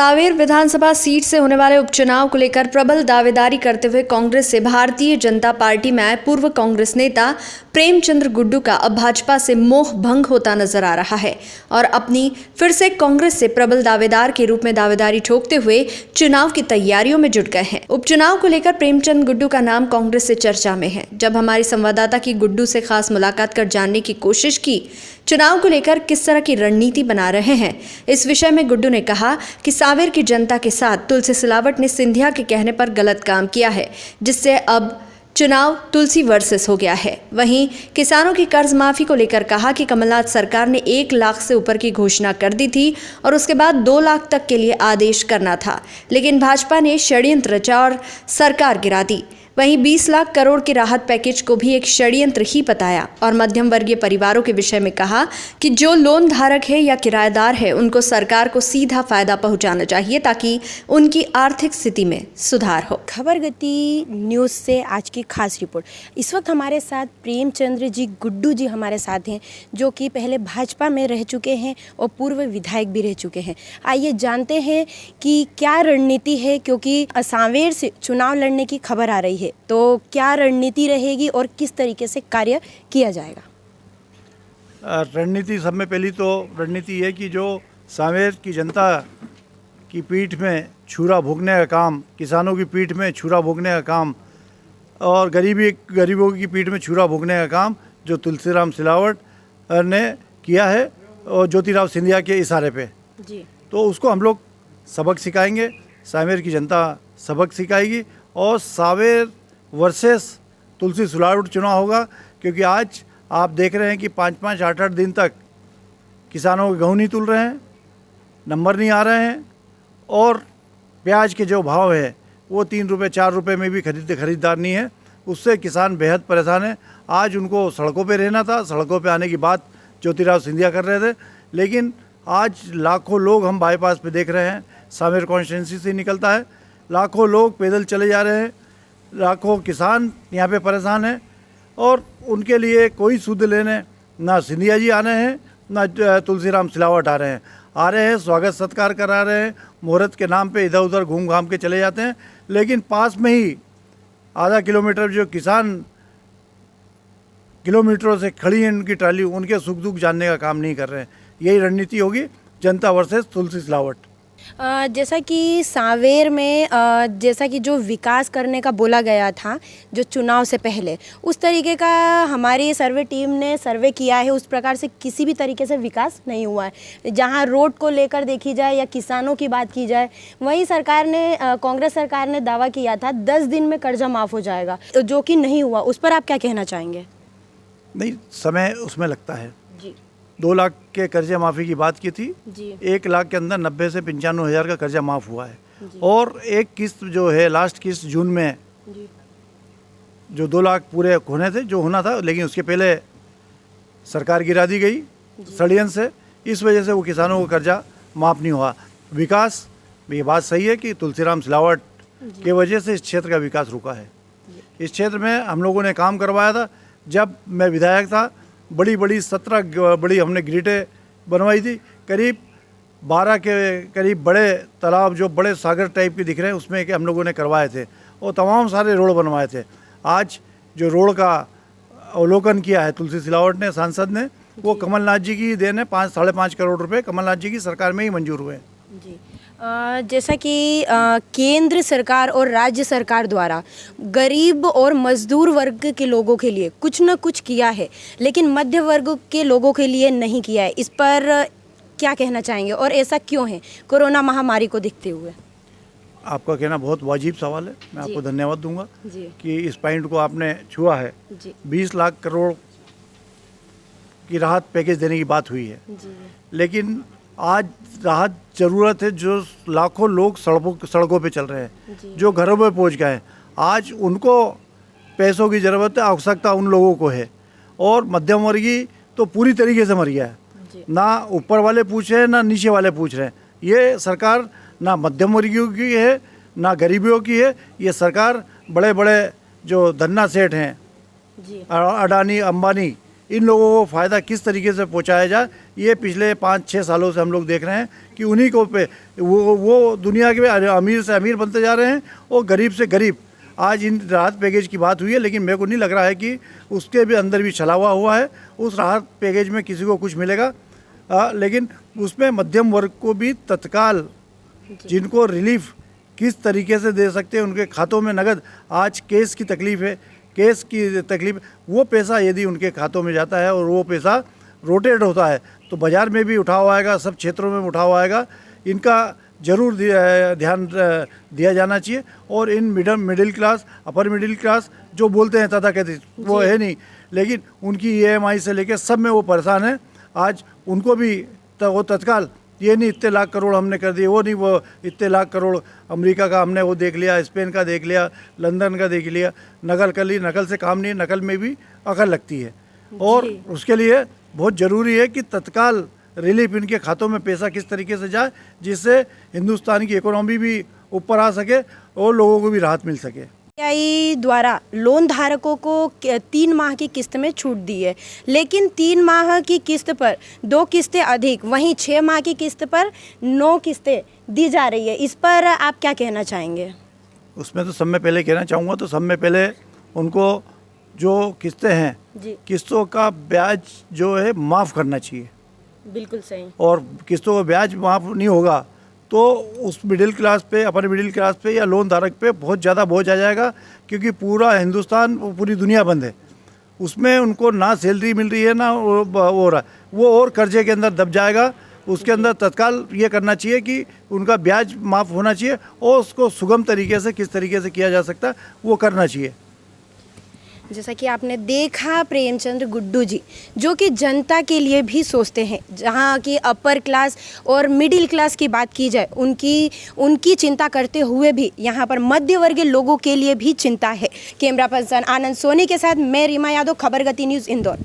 सांवेर विधानसभा seat से होने वाले उपचुनाव को लेकर प्रबल दावेदारी करते हुए कांग्रेस से भारतीय जनता पार्टी में आए पूर्व कांग्रेस नेता प्रेमचंद गुड्डू का अब भाजपा से मोह भंग होता नजर आ रहा है और अपनी फिर से कांग्रेस से प्रबल दावेदार के रूप में दावेदारी ठोकते हुए चुनाव की तैयारियों में जुट गए हैं। उपचुनाव को लेकर प्रेमचंद गुड्डू का नाम कांग्रेस से चर्चा में है। जब हमारी संवाददाता की गुड्डू से खास मुलाकात कर जानने की कोशिश की चुनाव को लेकर किस तरह की रणनीति बना रहे हैं, इस विषय में गुड्डू ने कहा कि सांवेर की जनता के साथ तुलसी सिलावट ने सिंधिया के कहने पर गलत काम किया है, जिससे अब चुनाव तुलसी वर्सेस हो गया है। वहीं किसानों की कर्ज माफी को लेकर कहा कि कमलनाथ सरकार ने 1 लाख से ऊपर की घोषणा कर दी थी और उसके बाद 2 लाख तक के लिए आदेश करना था, लेकिन भाजपा ने षड्यंत्र रचा और सरकार गिरा दी। वहीं 20 लाख करोड़ के राहत पैकेज को भी एक षड्यंत्र ही बताया और मध्यम वर्गीय परिवारों के विषय में कहा कि जो लोन धारक है या किराएदार है उनको सरकार को सीधा फायदा पहुंचाना चाहिए ताकि उनकी आर्थिक स्थिति में सुधार हो। खबर गति न्यूज़ से आज की खास रिपोर्ट। इस वक्त हमारे साथ प्रेमचंद जी गुड्डू जी हमारे साथ हैं, जो कि पहले भाजपा में रह चुके हैं और पूर्व विधायक भी रह चुके हैं। आइए जानते हैं कि क्या रणनीति है, क्योंकि सांवेर से चुनाव लड़ने की खबर आ रही है, तो क्या रणनीति रहेगी और किस तरीके से कार्य किया जाएगा? रणनीति सब में पहली तो रणनीति है कि जो सांवेर की जनता की पीठ में छुरा भोगने का काम, किसानों की पीठ में छुरा भोगने का काम और गरीबों की पीठ में छुरा भोगने का काम जो तुलसीराम सिलावट ने किया है और ज्योतिराव सिंधिया के इशारे पे जी, तो उसको हम लोग सबक सिखाएंगे। सांवेर की जनता सबक सिखाएगी और सांवेर वर्सेस तुलसी सिलावट चुनाव होगा, क्योंकि आज आप देख रहे हैं कि 5-5, 8-8 दिन तक किसानों के गेहूँ नहीं तुल रहे हैं, नंबर नहीं आ रहे हैं और प्याज के जो भाव है वो 3 रुपये 4 रुपये में भी खरीदार नहीं है। उससे किसान बेहद परेशान है। आज उनको सड़कों पे रहना था, सड़कों पे आने की बात ज्योतिराव सिंधिया कर रहे थे, लेकिन आज लाखों लोग हम बाईपास पे देख रहे हैं, सांवेर कॉन्स्टिट्यूंसी से निकलता है, लाखों लोग पैदल चले जा रहे हैं, लाखों किसान यहाँ पे परेशान हैं और उनके लिए कोई सुध लेने ना सिंधिया जी आ रहे हैं ना तुलसीराम सिलावट आ रहे हैं, स्वागत सत्कार करा रहे हैं, मुहूर्त के नाम पे इधर उधर घूम घाम के चले जाते हैं, लेकिन पास में ही आधा किलोमीटर जो किसान किलोमीटरों से खड़ी है उनकी ट्राली, उनके सुख दुख जानने का काम नहीं कर रहे हैं। यही रणनीति होगी जनता वर्सेस तुलसी सिलावट। जैसा कि सांवेर में जैसा कि जो विकास करने का बोला गया था जो चुनाव से पहले, उस तरीके का हमारी सर्वे टीम ने सर्वे किया है, उस प्रकार से किसी भी तरीके से विकास नहीं हुआ है। जहां रोड को लेकर देखी जाए या किसानों की बात की जाए, वहीं सरकार ने कांग्रेस सरकार ने दावा किया था 10 दिन में कर्जा माफ़ हो जाएगा, जो कि नहीं हुआ। उस पर आप क्या कहना चाहेंगे? नहीं, समय उसमें लगता है जी। 2 लाख के कर्जे माफ़ी की बात की थी जी। 1 लाख के अंदर 90 से 95 हज़ार का कर्जा माफ़ हुआ है और एक किस्त जो है लास्ट किस्त जून में जी, जो 2 लाख पूरे होने थे, जो होना था, लेकिन उसके पहले सरकार गिरा दी गई षड्यंत्र से। इस वजह से वो किसानों का कर्जा माफ़ नहीं हुआ। विकास, ये बात सही है कि तुलसीराम सिलावट के वजह से इस क्षेत्र का विकास रुका है। इस क्षेत्र में हम लोगों ने काम करवाया था। जब मैं विधायक था, बड़ी 17 बड़ी हमने ग्रिडें बनवाई थी, करीब 12 के करीब बड़े तालाब जो बड़े सागर टाइप के दिख रहे हैं उसमें के हम लोगों ने करवाए थे और तमाम सारे रोड बनवाए थे। आज जो रोड का अवलोकन किया है तुलसी सिलावट ने, सांसद ने, वो कमलनाथ जी की देन है। 5-5.5 करोड़ रुपए कमलनाथ जी की सरकार में ही मंजूर हुए जी। जैसा कि केंद्र सरकार और राज्य सरकार द्वारा गरीब और मजदूर वर्ग के लोगों के लिए कुछ न कुछ किया है, लेकिन मध्य वर्ग के लोगों के लिए नहीं किया है। इस पर क्या कहना चाहेंगे और ऐसा क्यों है कोरोना महामारी को देखते हुए? आपका कहना बहुत वाजिब सवाल है, मैं आपको धन्यवाद दूंगा कि इस पॉइंट को आपने छुआ है। 20 लाख करोड़ की राहत पैकेज देने की बात हुई है, लेकिन आज राहत ज़रूरत है जो लाखों लोग सड़कों पे चल रहे हैं, जो घरों पे पहुंच गए हैं। आज उनको पैसों की ज़रूरत है, आवश्यकता उन लोगों को है और मध्यम वर्गीय तो पूरी तरीके से मर गया है। ना ऊपर वाले पूछ रहे हैं ना नीचे वाले पूछ रहे हैं। ये सरकार ना मध्यम वर्गीयों की है ना गरीबियों की है। ये सरकार बड़े बड़े जो धन्ना सेठ हैं, अडानी अंबानी, इन लोगों को फ़ायदा किस तरीके से पहुंचाया जाए, ये पिछले 5-6 सालों से हम लोग देख रहे हैं कि उन्हीं को पे वो दुनिया के अमीर से अमीर बनते जा रहे हैं और गरीब से गरीब। आज इन राहत पैकेज की बात हुई है, लेकिन मेरे को नहीं लग रहा है कि उसके भी अंदर भी छलावा हुआ है। उस राहत पैकेज में किसी को कुछ मिलेगा, लेकिन उसमें मध्यम वर्ग को भी तत्काल जिनको रिलीफ किस तरीके से दे सकते हैं, उनके खातों में नगद। आज केस की तकलीफ़ है, केस की तकलीफ, वो पैसा यदि उनके खातों में जाता है और वो पैसा रोटेट होता है तो बाज़ार में भी उठाव आएगा, सब क्षेत्रों में उठाव आएगा। इनका ज़रूर ध्यान दिया जाना चाहिए। और इन middle class, upper middle class जो बोलते हैं तथाकथित, वो है नहीं, लेकिन उनकी EMI से लेकर सब में वो परेशान है। आज उनको भी वो तत्काल, ये नहीं इतने लाख करोड़ हमने कर दिए, वो नहीं, वो इतने लाख करोड़ अमेरिका का हमने वो देख लिया, स्पेन का देख लिया, लंदन का देख लिया, नकल कर ली। नकल से काम नहीं, नकल में भी अकल लगती है। और उसके लिए बहुत ज़रूरी है कि तत्काल रिलीफ इनके खातों में पैसा किस तरीके से जाए, जिससे हिंदुस्तान की इकोनॉमी भी ऊपर आ सके और लोगों को भी राहत मिल सके। RBI द्वारा लोन धारकों को 3 माह की किस्त में छूट दी है, लेकिन 3 माह की किस्त पर 2 किस्तें अधिक, वहीं 6 माह की किस्त पर 9 किस्तें दी जा रही है। इस पर आप क्या कहना चाहेंगे? उसमें तो सब में पहले कहना चाहूँगा, तो सब में पहले उनको जो किस्तें हैं, जी, किस्तों का ब्याज जो है माफ़ करना चाहिए। बिल्कुल सही। और किस्तों का ब्याज माफ़ नहीं होगा तो उस मिडिल क्लास पे, अपर मिडिल क्लास पे या लोन धारक पे बहुत ज़्यादा बोझ आ जाएगा, क्योंकि पूरा हिंदुस्तान, पूरी दुनिया बंद है। उसमें उनको ना सैलरी मिल रही है, ना वो हो रहा है, वो और कर्जे के अंदर दब जाएगा। उसके अंदर तत्काल ये करना चाहिए कि उनका ब्याज माफ़ होना चाहिए और उसको सुगम तरीके से किस तरीके से किया जा सकता है वो करना चाहिए। जैसा कि आपने देखा प्रेमचंद्र गुड्डू जी, जो कि जनता के लिए भी सोचते हैं। जहाँ की अपर क्लास और मिडिल क्लास की बात की जाए, उनकी चिंता करते हुए भी यहाँ पर मध्य वर्गीय लोगों के लिए भी चिंता है। कैमरा पर्सन आनंद सोनी के साथ मैं रीमा यादव, खबर गति न्यूज़, इंदौर।